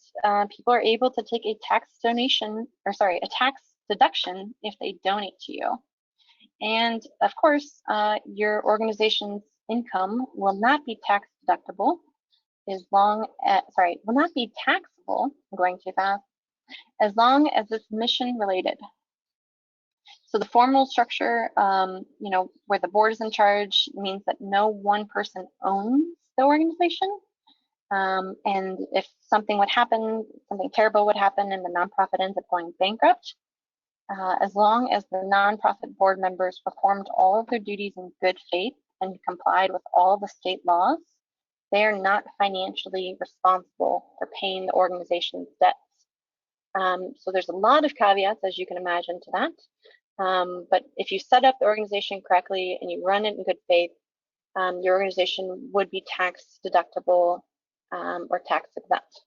people are able to take a tax deduction if they donate to you. And of course, your organization's income will not be tax deductible will not be taxable, I'm going too fast, as long as it's mission related. So the formal structure, you know, where the board is in charge, means that no one person owns the organization. And if something would happen, something terrible would happen, and the nonprofit ends up going bankrupt, as long as the nonprofit board members performed all of their duties in good faith and complied with all the state laws, they are not financially responsible for paying the organization's debts. So there's a lot of caveats, as you can imagine, to that. But if you set up the organization correctly and you run it in good faith, your organization would be tax deductible or tax exempt.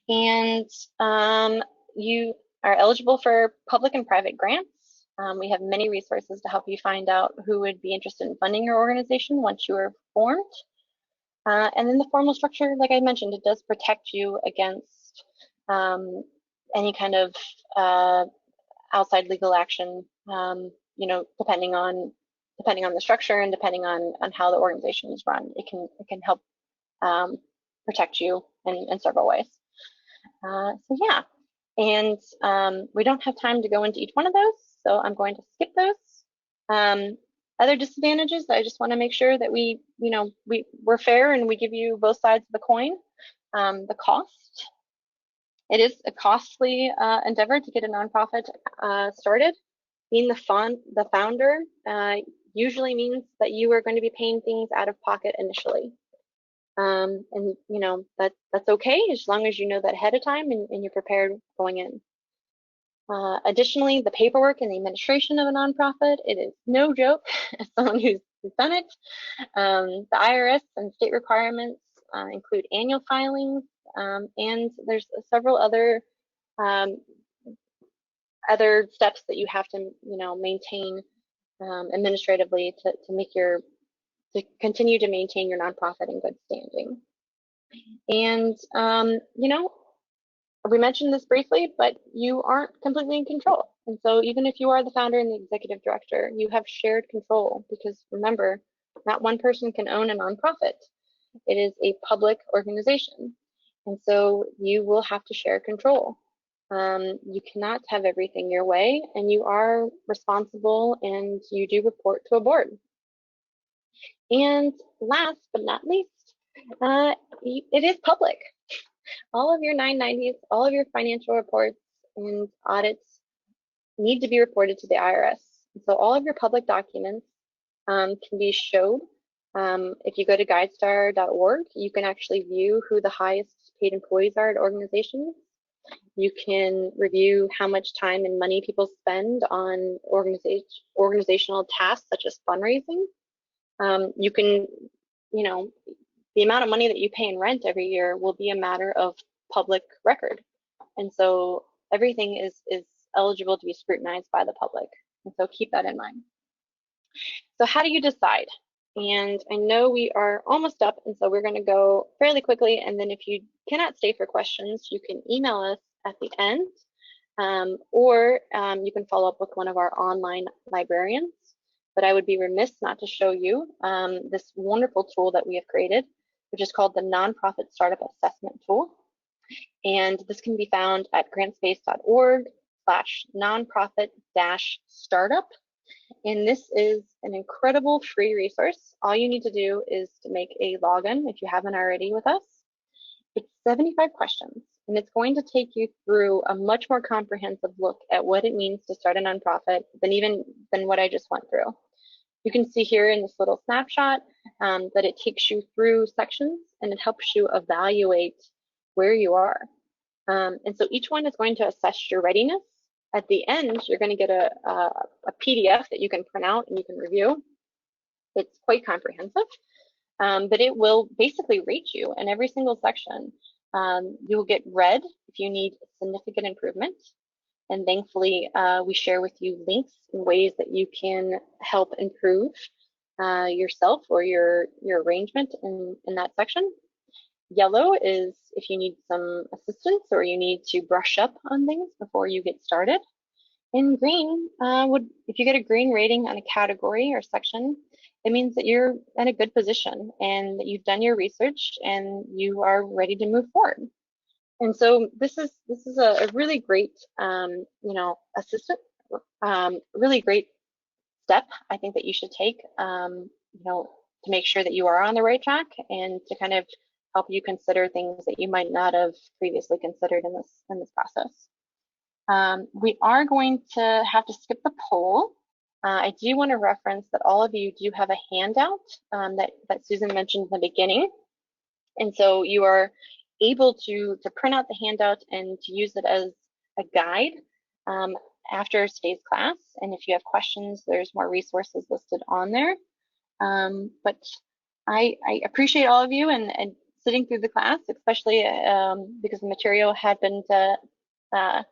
And you are eligible for public and private grants. We have many resources to help you find out who would be interested in funding your organization once you are formed. And then the formal structure, like I mentioned, it does protect you against any kind of outside legal action, you know, depending on the structure and depending on how the organization is run. It can help protect you in several ways. So yeah, and we don't have time to go into each one of those, so I'm going to skip those. Other disadvantages, I just want to make sure that we're fair and we give you both sides of the coin. The cost. It is a costly endeavor to get a nonprofit started. Being the founder usually means that you are going to be paying things out of pocket initially. And you know, that's okay as long as you know that ahead of time and you're prepared going in. Additionally, the paperwork and the administration of a nonprofit, it is no joke. As someone who's done it, the IRS and state requirements include annual filings, and there's several other steps that you have to maintain administratively to continue to maintain your nonprofit in good standing. And we mentioned this briefly, but you aren't completely in control. And so even if you are the founder and the executive director, you have shared control, because remember, not one person can own a nonprofit. It is a public organization. And so you will have to share control. You cannot have everything your way, and you are responsible, and you do report to a board. And last but not least, it is public. All of your 990s, all of your financial reports and audits need to be reported to the IRS. So all of your public documents can be showed. If you go to guidestar.org, you can actually view who the highest paid employees are at organizations. You can review how much time and money people spend on organizational tasks such as fundraising. You can, the amount of money that you pay in rent every year will be a matter of public record. And so everything is eligible to be scrutinized by the public. And so keep that in mind. So how do you decide? And I know we are almost up, and so we're going to go fairly quickly. And then if you cannot stay for questions, you can email us at the end, or you can follow up with one of our online librarians. But I would be remiss not to show you this wonderful tool that we have created. which is called the Nonprofit Startup Assessment Tool. And this can be found at grantspace.org/nonprofit-startup. And this is an incredible free resource. All you need to do is to make a login if you haven't already with us. It's 75 questions, and it's going to take you through a much more comprehensive look at what it means to start a nonprofit than what I just went through. You can see here in this little snapshot that it takes you through sections and it helps you evaluate where you are. And so each one is going to assess your readiness. At the end, you're going to get a PDF that you can print out and you can review. It's quite comprehensive, but it will basically rate you in every single section. You will get red if you need significant improvement. And thankfully, we share with you links and ways that you can help improve yourself or your arrangement in that section. Yellow is if you need some assistance or you need to brush up on things before you get started. And green if you get a green rating on a category or section, it means that you're in a good position and that you've done your research and you are ready to move forward. And so this is a really great really great step I think that you should take to make sure that you are on the right track and to kind of help you consider things that you might not have previously considered in this process. We are going to have to skip the poll. I do want to reference that all of you do have a handout that Susan mentioned in the beginning. And so you are able to print out the handout and to use it as a guide after today's class. And if you have questions, there's more resources listed on there. But I appreciate all of you and sitting through the class, especially because the material happened to have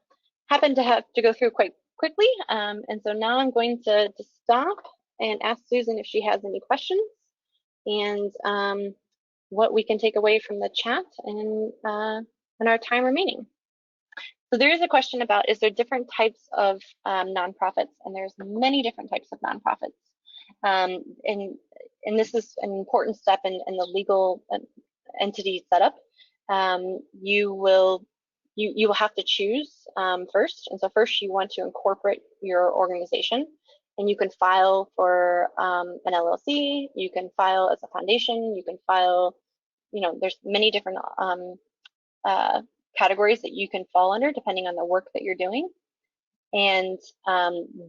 to go through quite quickly. And so now I'm going to stop and ask Susan if she has any questions and what we can take away from the chat and in our time remaining. So there is a question about, is there different types of nonprofits? And there's many different types of nonprofits. And this is an important step in the legal entity setup. You will have to choose first. And so first you want to incorporate your organization, and you can file for an LLC, you can file as a foundation, you can file, there's many different categories that you can fall under depending on the work that you're doing. And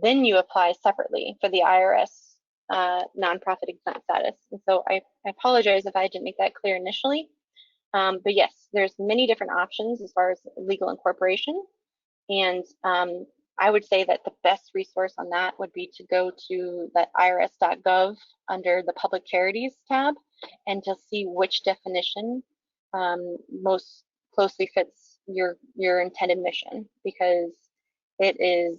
then you apply separately for the IRS nonprofit exempt status. And so I apologize if I didn't make that clear initially. But yes, there's many different options as far as legal incorporation. And I would say that the best resource on that would be to go to that irs.gov under the public charities tab and to see which definition most closely fits your intended mission, because it is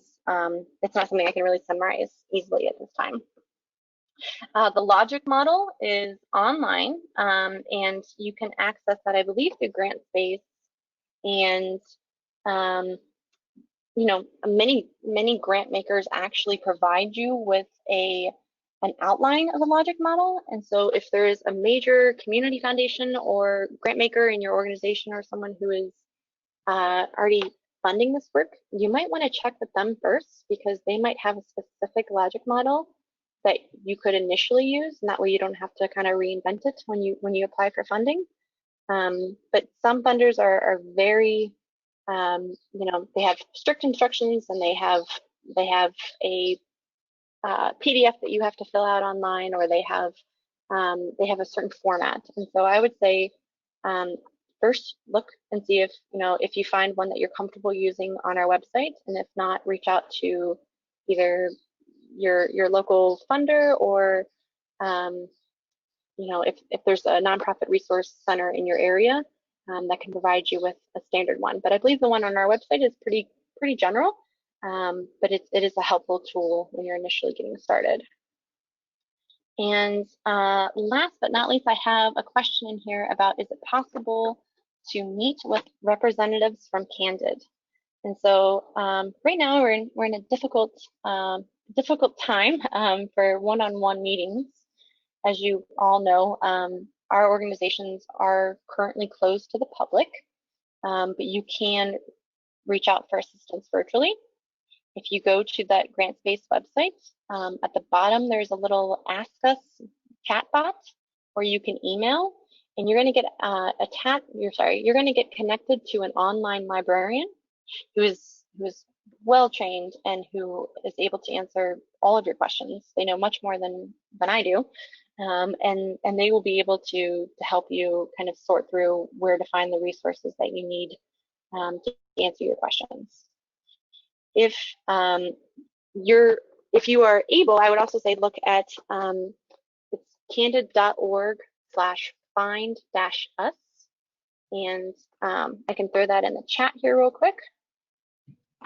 it's not something I can really summarize easily at this time. The logic model is online, and you can access that, I believe, through GrantSpace. And many grant makers actually provide you with an outline of a logic model. And so if there is a major community foundation or grant maker in your organization or someone who is already funding this work, you might want to check with them first, because they might have a specific logic model that you could initially use, and that way you don't have to kind of reinvent it when you apply for funding. But some funders are very, they have strict instructions, and they have a PDF that you have to fill out online, or they have a certain format. And so I would say first look and see if you find one that you're comfortable using on our website, and if not, reach out to either your local funder, or if there's a nonprofit resource center in your area that can provide you with a standard one. But I believe the one on our website is pretty general, but it is a helpful tool when you're initially getting started. And last but not least, I have a question in here about, is it possible to meet with representatives from Candid? And so right now we're in a difficult time for one-on-one meetings. As you all know, our organizations are currently closed to the public, but you can reach out for assistance virtually. If you go to that grant space website, at the bottom there's a little Ask Us chat bot where you can email, and you're going to get you're going to get connected to an online librarian who is well trained and who is able to answer all of your questions. They know much more than I do, and they will be able to help you kind of sort through where to find the resources that you need to answer your questions. If you are able, I would also say look at it's candid.org/find-us, and I can throw that in the chat here real quick,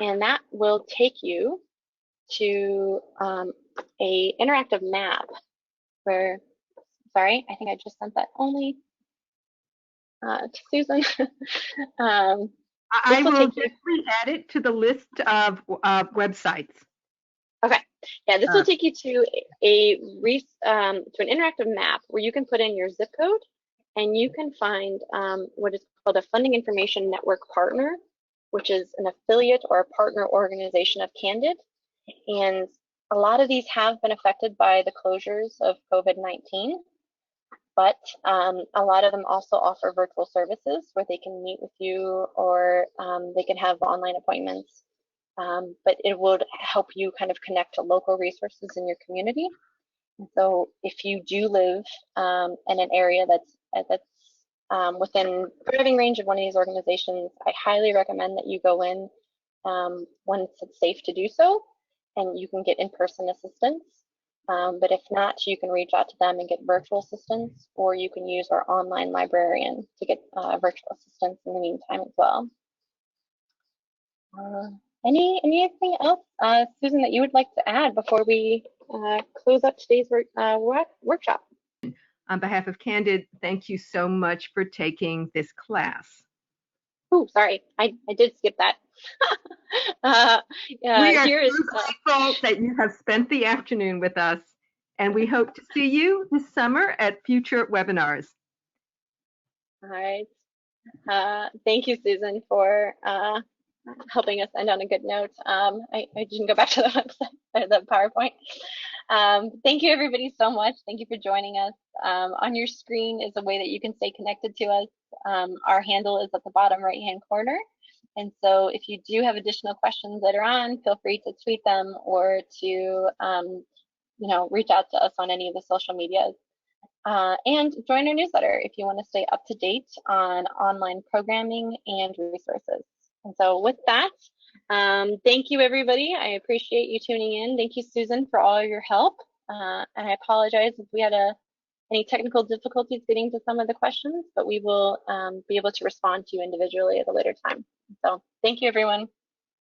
and that will take you to a interactive map where, sorry, I think I just sent that only to Susan. I will definitely add it to the list of websites. Okay, yeah, this will take you to an interactive map where you can put in your zip code, and you can find what is called a Funding Information Network partner, which is an affiliate or a partner organization of Candid. And a lot of these have been affected by the closures of COVID-19, but a lot of them also offer virtual services where they can meet with you, or they can have online appointments. But it would help you kind of connect to local resources in your community. And so if you do live in an area that's within driving range of one of these organizations, I highly recommend that you go in when it's safe to do so, and you can get in-person assistance. But if not, you can reach out to them and get virtual assistance, or you can use our online librarian to get virtual assistance in the meantime as well. Anything else, Susan, that you would like to add before we close up today's workshop? On behalf of Candid, thank you so much for taking this class. Oh, sorry, I did skip that. We are grateful that you have spent the afternoon with us, and we hope to see you this summer at future webinars. All right. Thank you, Susan, for helping us end on a good note. I didn't go back to the website, the PowerPoint. Thank you, everybody, so much. Thank you for joining us. On your screen is a way that you can stay connected to us. Our handle is at the bottom right-hand corner. And so if you do have additional questions later on, feel free to tweet them or to reach out to us on any of the social medias. And join our newsletter if you want to stay up to date on online programming and resources. And so with that, thank you, everybody. I appreciate you tuning in. Thank you, Susan, for all your help. And I apologize if we had any technical difficulties getting to some of the questions, but we will be able to respond to you individually at a later time. So thank you, everyone.